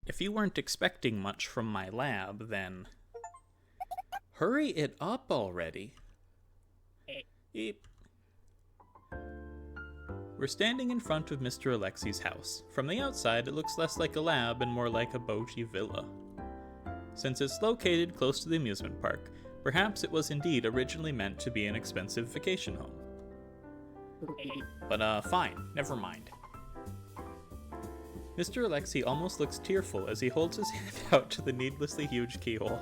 If you weren't expecting much from my lab, then... Hurry it up already. Eep. We're standing in front of Mr. Alexei's house. From the outside, it looks less like a lab and more like a bougie villa. Since it's located close to the amusement park, perhaps it was indeed originally meant to be an expensive vacation home. But fine, never mind. Mr. Alexei almost looks tearful as he holds his hand out to the needlessly huge keyhole.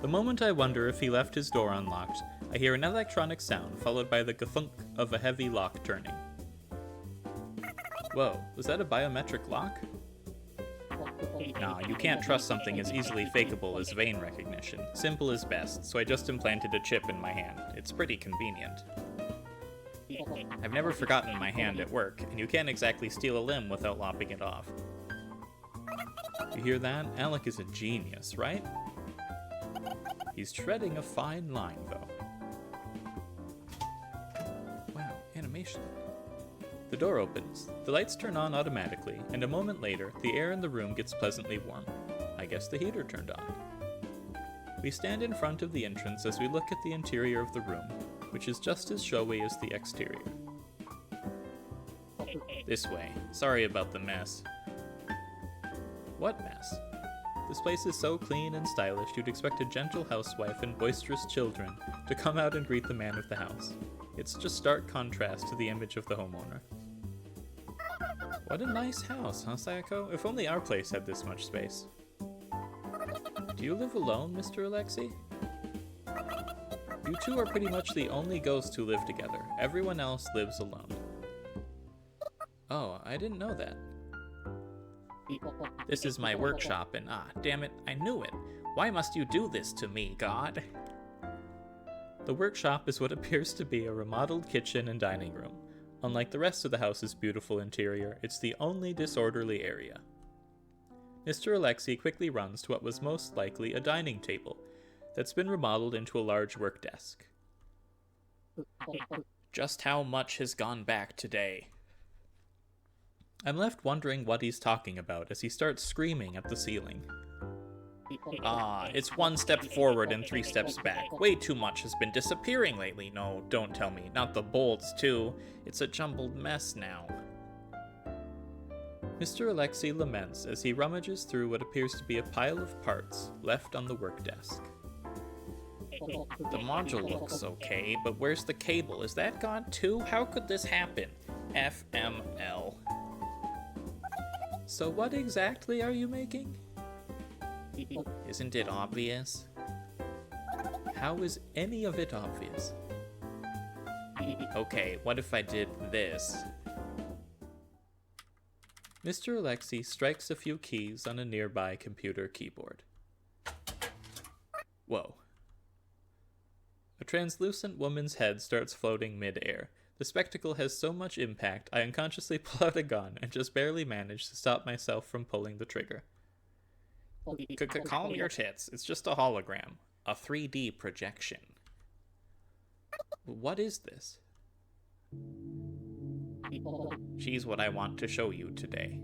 The moment I wonder if he left his door unlocked, I hear an electronic sound followed by the gthunk of a heavy lock turning. Whoa, was that a biometric lock? Nah, you can't trust something as easily fakeable as vein recognition. Simple is best, so I just implanted a chip in my hand. It's pretty convenient. I've never forgotten my hand at work, and you can't exactly steal a limb without lopping it off. You hear that? Alec is a genius, right? He's treading a fine line, though. Wow, animation. The door opens, the lights turn on automatically, and a moment later, the air in the room gets pleasantly warm. I guess the heater turned on. We stand in front of the entrance as we look at the interior of the room, which is just as showy as the exterior. This way. Sorry about the mess. What mess? This place is so clean and stylish you'd expect a gentle housewife and boisterous children to come out and greet the man of the house. It's just stark contrast to the image of the homeowner. What a nice house, huh, Sayako? If only our place had this much space. Do you live alone, Mr. Alexei? You two are pretty much the only ghosts who live together. Everyone else lives alone. Oh, I didn't know that. This is my workshop and damn it, I knew it. Why must you do this to me, God? The workshop is what appears to be a remodeled kitchen and dining room. Unlike the rest of the house's beautiful interior, it's the only disorderly area. Mr. Alexei quickly runs to what was most likely a dining table that's been remodeled into a large work desk. Just how much has gone back today? I'm left wondering what he's talking about as he starts screaming at the ceiling. It's 1 step forward and 3 steps back. Way too much has been disappearing lately. No, don't tell me. Not the bolts, too. It's a jumbled mess now. Mr. Alexei laments as he rummages through what appears to be a pile of parts left on the work desk. The module looks okay, but where's the cable? Is that gone too? How could this happen? FML. So what exactly are you making? Isn't it obvious? How is any of it obvious? Okay, what if I did this? Mr. Alexei strikes a few keys on a nearby computer keyboard. Whoa. A translucent woman's head starts floating mid-air. The spectacle has so much impact, I unconsciously pull out a gun and just barely manage to stop myself from pulling the trigger. Calm your tits, it's just a hologram. A 3D projection. What is this? She's what I want to show you today.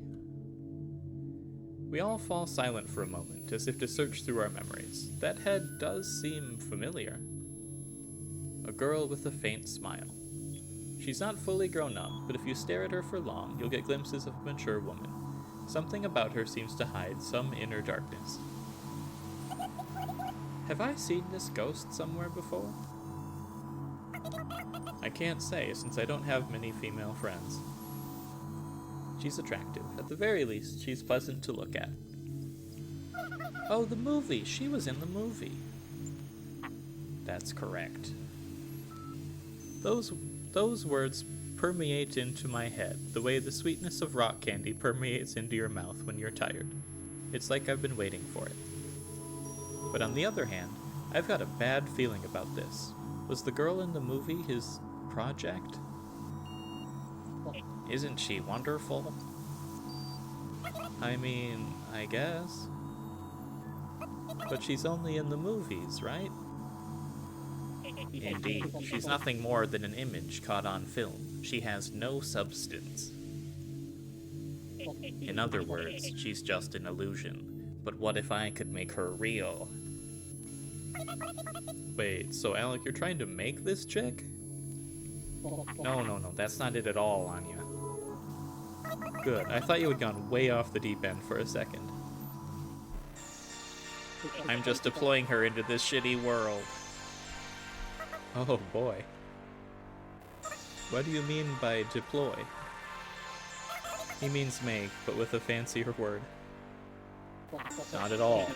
We all fall silent for a moment, as if to search through our memories. That head does seem familiar. A girl with a faint smile. She's not fully grown up, but if you stare at her for long, you'll get glimpses of a mature woman. Something about her seems to hide some inner darkness. Have I seen this ghost somewhere before? I can't say, since I don't have many female friends. She's attractive. At the very least, she's pleasant to look at. Oh, the movie! She was in the movie. That's correct. Those words permeate into my head, the way the sweetness of rock candy permeates into your mouth when you're tired. It's like I've been waiting for it. But on the other hand, I've got a bad feeling about this. Was the girl in the movie his project? Isn't she wonderful? I mean, I guess. But she's only in the movies, right? Indeed, she's nothing more than an image caught on film. She has no substance. In other words, she's just an illusion. But what if I could make her real? Wait, so Alec, you're trying to make this chick? No, that's not it at all, Anya. Good, I thought you had gone way off the deep end for a second. I'm just deploying her into this shitty world. Oh boy. What do you mean by deploy? He means make, but with a fancier word. Not at all.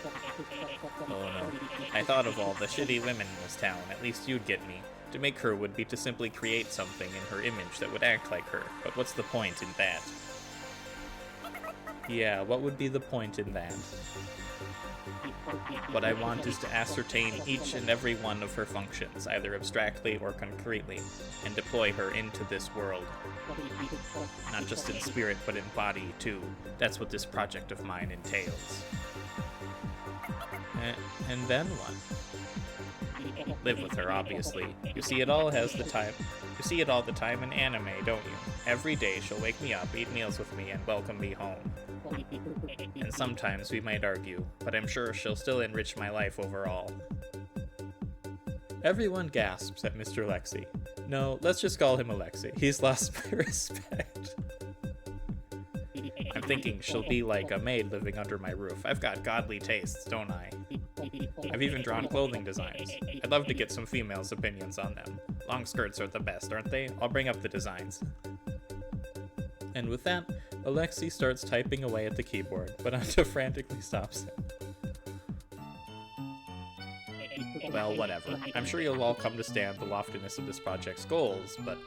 Oh no. I thought of all the shitty women in this town, at least you'd get me. To make her would be to simply create something in her image that would act like her, but what's the point in that? Yeah, what would be the point in that? What I want is to ascertain each and every one of her functions, either abstractly or concretely, and deploy her into this world. Not just in spirit, but in body, too. That's what this project of mine entails. And then what? Live with her, obviously. You see it all the time in anime, don't you? Every day she'll wake me up, eat meals with me, and welcome me home. And sometimes we might argue, but I'm sure she'll still enrich my life overall. Everyone gasps at Mr. Lexi. No, let's just call him Alexi. He's lost my respect. I'm thinking she'll be like a maid living under my roof. I've got godly tastes, don't I? I've even drawn clothing designs. I'd love to get some females' opinions on them. Long skirts are the best, aren't they? I'll bring up the designs. And with that, Alexi starts typing away at the keyboard, but Anta frantically stops him. Well, whatever. I'm sure you'll all come to stand the loftiness of this project's goals, but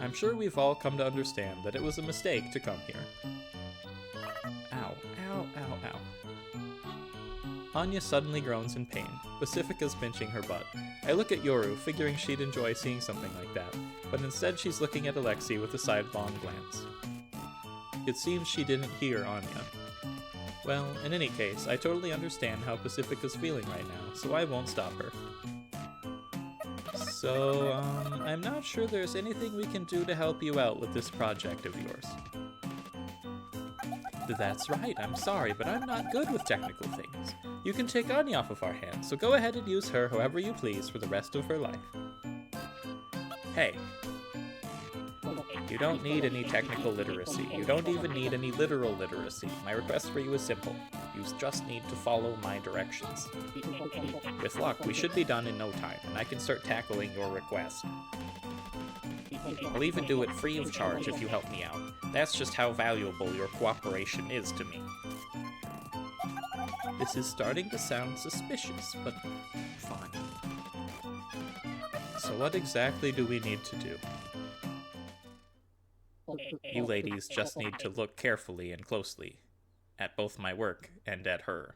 I'm sure we've all come to understand that it was a mistake to come here. Ow, ow, ow, ow. Anya suddenly groans in pain. Pacifica's pinching her butt. I look at Yoru, figuring she'd enjoy seeing something like that, but instead she's looking at Alexi with a sidelong glance. It seems she didn't hear Anya. Well, in any case, I totally understand how Pacifica's feeling right now, so I won't stop her. So, I'm not sure there's anything we can do to help you out with this project of yours. That's right, I'm sorry, but I'm not good with technical things. You can take Anya off of our hands, so go ahead and use her however you please for the rest of her life. Hey. You don't need any technical literacy. You don't even need any literal literacy. My request for you is simple. You just need to follow my directions. With luck, we should be done in no time, and I can start tackling your request. I'll even do it free of charge if you help me out. That's just how valuable your cooperation is to me. This is starting to sound suspicious, but fine. So what exactly do we need to do? You ladies just need to look carefully and closely at both my work and at her.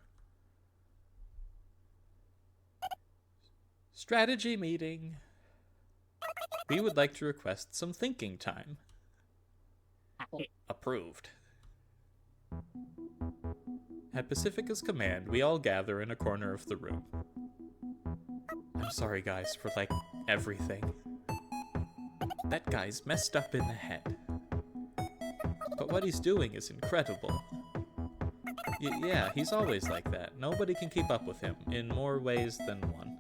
Strategy meeting. We would like to request some thinking time. Approved. At Pacifica's command, we all gather in a corner of the room. I'm sorry, guys, for, everything. That guy's messed up in the head. But what he's doing is incredible. Yeah, he's always like that. Nobody can keep up with him, in more ways than one.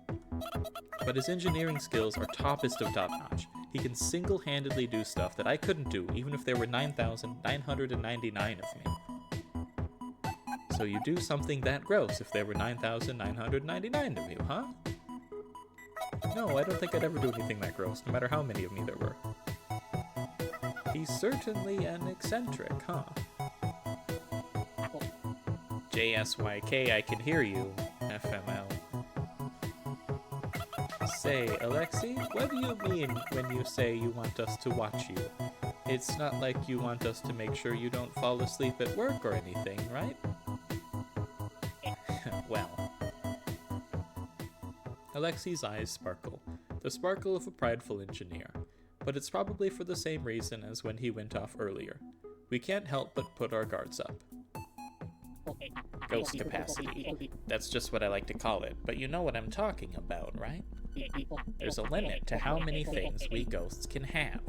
But his engineering skills are toppest of top-notch. He can single-handedly do stuff that I couldn't do, even if there were 9,999 of me. So you do something that gross if there were 9,999 of you, huh? No, I don't think I'd ever do anything that gross, no matter how many of me there were. He's certainly an eccentric, huh? JSYK, I can hear you, FML. Say, Alexi, what do you mean when you say you want us to watch you? It's not like you want us to make sure you don't fall asleep at work or anything, right? Well. Alexi's eyes sparkle, the sparkle of a prideful engineer. But it's probably for the same reason as when he went off earlier. We can't help but put our guards up. Ghost capacity. That's just what I like to call it, but you know what I'm talking about, right? There's a limit to how many things we ghosts can have.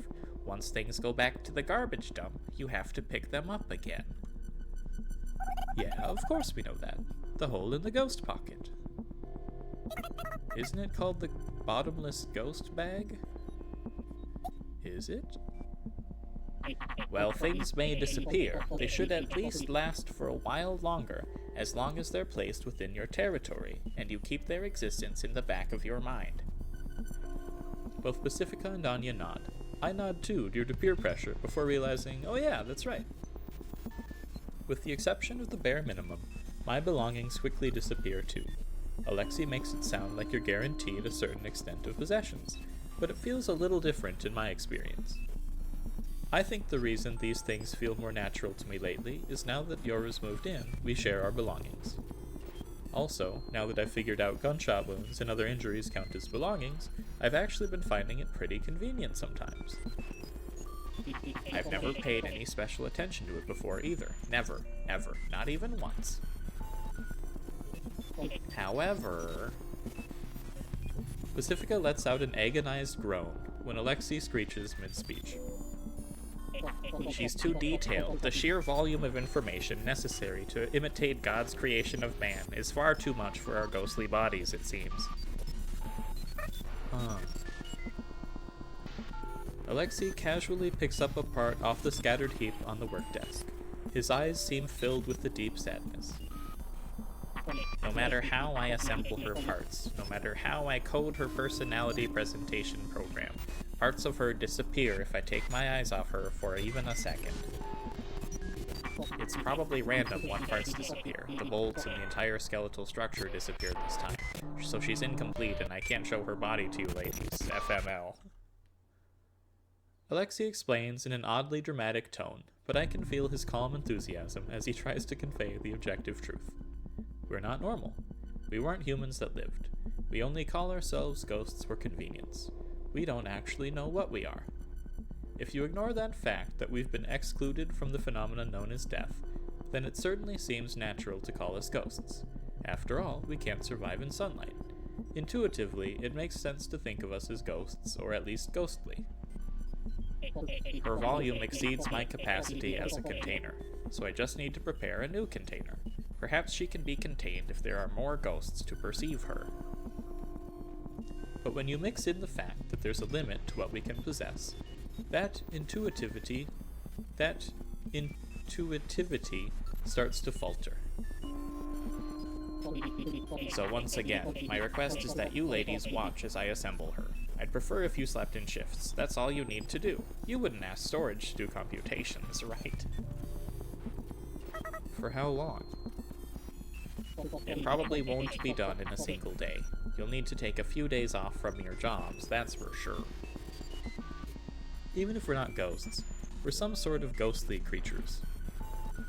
once things go back to the garbage dump, you have to pick them up again. Yeah, of course we know that. The hole in the ghost pocket. Isn't it called the bottomless ghost bag? Is it? Well, things may disappear. They should at least last for a while longer, as long as they're placed within your territory, and you keep their existence in the back of your mind. Both Pacifica and Anya nod. I nod too, due to peer pressure, before realizing, oh yeah, that's right. With the exception of the bare minimum, my belongings quickly disappear too. Alexei makes it sound like you're guaranteed a certain extent of possessions, but it feels a little different in my experience. I think the reason these things feel more natural to me lately is now that Yora's moved in, we share our belongings. Also, now that I've figured out gunshot wounds and other injuries count as belongings, I've actually been finding it pretty convenient sometimes. I've never paid any special attention to it before either. Never. Ever. Not even once. However... Pacifica lets out an agonized groan when Alexei screeches mid-speech. She's too detailed. The sheer volume of information necessary to imitate God's creation of man is far too much for our ghostly bodies, it seems. Alexei casually picks up a part off the scattered heap on the work desk. His eyes seem filled with a deep sadness. No matter how I assemble her parts, no matter how I code her personality presentation program, parts of her disappear if I take my eyes off her for even a second. It's probably random what parts disappear. The bolts and the entire skeletal structure disappeared this time, so she's incomplete and I can't show her body to you ladies. FML. Alexei explains in an oddly dramatic tone, but I can feel his calm enthusiasm as he tries to convey the objective truth. We're not normal. We weren't humans that lived. We only call ourselves ghosts for convenience. We don't actually know what we are. If you ignore that fact that we've been excluded from the phenomenon known as death, then it certainly seems natural to call us ghosts. After all, we can't survive in sunlight. Intuitively, it makes sense to think of us as ghosts, or at least ghostly. Her volume exceeds my capacity as a container, so I just need to prepare a new container. Perhaps she can be contained if there are more ghosts to perceive her. But when you mix in the fact that there's a limit to what we can possess, that intuitivity starts to falter. So once again, my request is that you ladies watch as I assemble her. I'd prefer if you slept in shifts. That's all you need to do. You wouldn't ask storage to do computations, right? For how long? It probably won't be done in a single day. You'll need to take a few days off from your jobs, that's for sure. Even if we're not ghosts, we're some sort of ghostly creatures.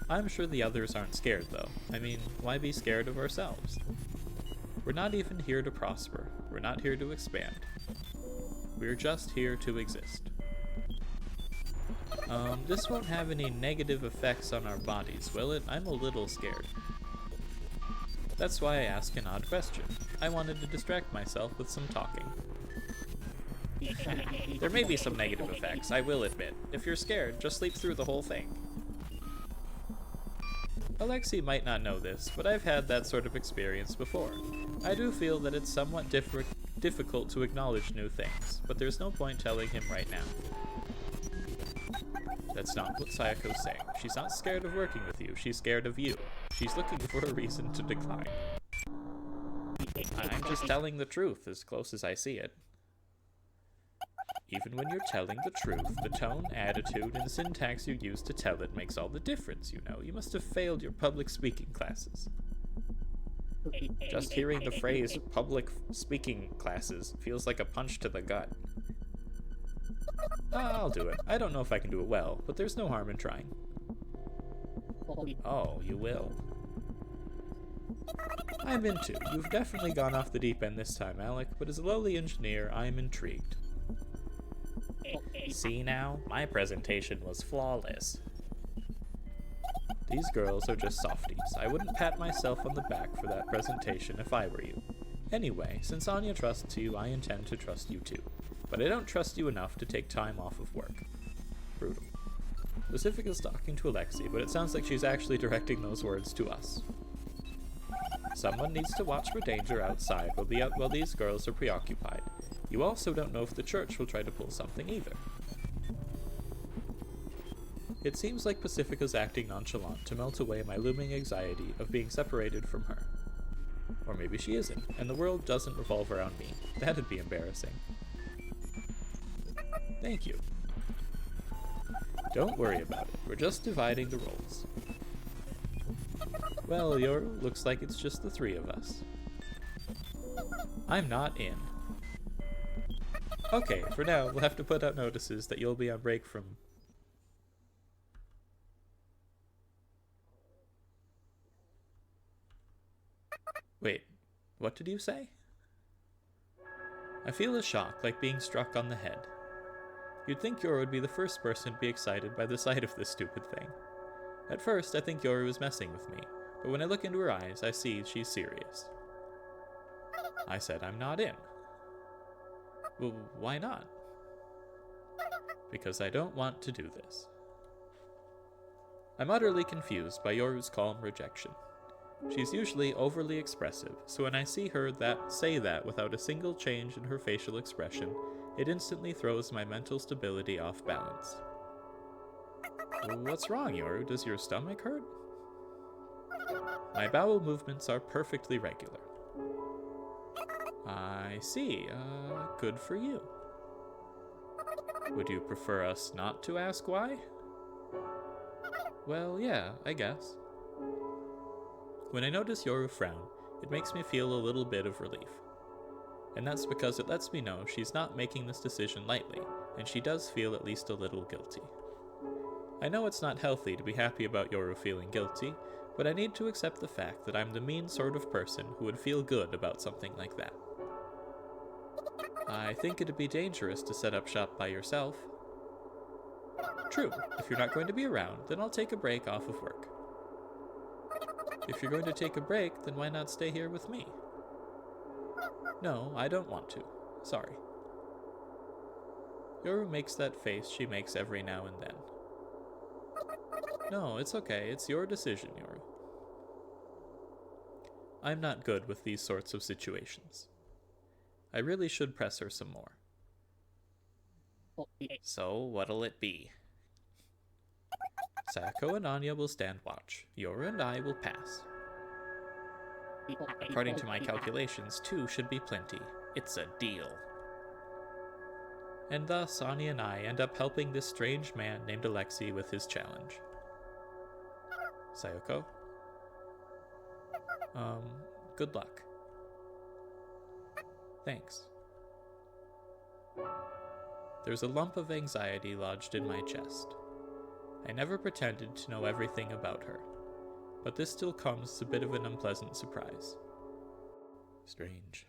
I'm sure the others aren't scared, though. I mean, why be scared of ourselves? We're not even here to prosper. We're not here to expand. We're just here to exist. This won't have any negative effects on our bodies, will it? I'm a little scared. That's why I ask an odd question. I wanted to distract myself with some talking. There may be some negative effects, I will admit. If you're scared, just sleep through the whole thing. Alexei might not know this, but I've had that sort of experience before. I do feel that it's somewhat difficult to acknowledge new things, but there's no point telling him right now. That's not what Sayako's saying. She's not scared of working with you, she's scared of you. She's looking for a reason to decline. I'm just telling the truth, as close as I see it. Even when you're telling the truth, the tone, attitude, and syntax you use to tell it makes all the difference, you know. You must have failed your public speaking classes. Just hearing the phrase public speaking classes feels like a punch to the gut. I'll do it. I don't know if I can do it well, but there's no harm in trying. Oh, you will. I'm in too. You've definitely gone off the deep end this time, Alec, but as a lowly engineer, I am intrigued. See now? My presentation was flawless. These girls are just softies. I wouldn't pat myself on the back for that presentation if I were you. Anyway, since Anya trusts you, I intend to trust you too. But I don't trust you enough to take time off of work. Pacifica's talking to Alexi, but it sounds like she's actually directing those words to us. Someone needs to watch for danger outside while these girls are preoccupied. You also don't know if the church will try to pull something either. It seems like Pacifica's acting nonchalant to melt away my looming anxiety of being separated from her. Or maybe she isn't, and the world doesn't revolve around me. That'd be embarrassing. Thank you. Don't worry about it. We're just dividing the roles. Well, Yoru, looks like it's just the three of us. I'm not in. Okay, for now, we'll have to put out notices that you'll be on break from... Wait, what did you say? I feel a shock, like being struck on the head. You'd think Yoru would be the first person to be excited by the sight of this stupid thing. At first, I think Yoru was messing with me, but when I look into her eyes, I see she's serious. I said I'm not in. Well, why not? Because I don't want to do this. I'm utterly confused by Yoru's calm rejection. She's usually overly expressive, so when I see her say that without a single change in her facial expression, it instantly throws my mental stability off balance. What's wrong, Yoru? Does your stomach hurt? My bowel movements are perfectly regular. I see. Good for you. Would you prefer us not to ask why? Well, yeah, I guess. When I notice Yoru frown, it makes me feel a little bit of relief. And that's because it lets me know she's not making this decision lightly, and she does feel at least a little guilty. I know it's not healthy to be happy about Yoru feeling guilty, but I need to accept the fact that I'm the mean sort of person who would feel good about something like that. I think it'd be dangerous to set up shop by yourself. True, if you're not going to be around, then I'll take a break off of work. If you're going to take a break, then why not stay here with me? No, I don't want to. Sorry. Yoru makes that face she makes every now and then. No, it's okay. It's your decision, Yoru. I'm not good with these sorts of situations. I really should press her some more. So, what'll it be? Sayako and Anya will stand watch. Yoru and I will pass. According to my calculations, 2 should be plenty. It's a deal. And thus, Anya and I end up helping this strange man named Alexi with his challenge. Sayako? Good luck. Thanks. There's a lump of anxiety lodged in my chest. I never pretended to know everything about her, but this still comes as a bit of an unpleasant surprise. Strange.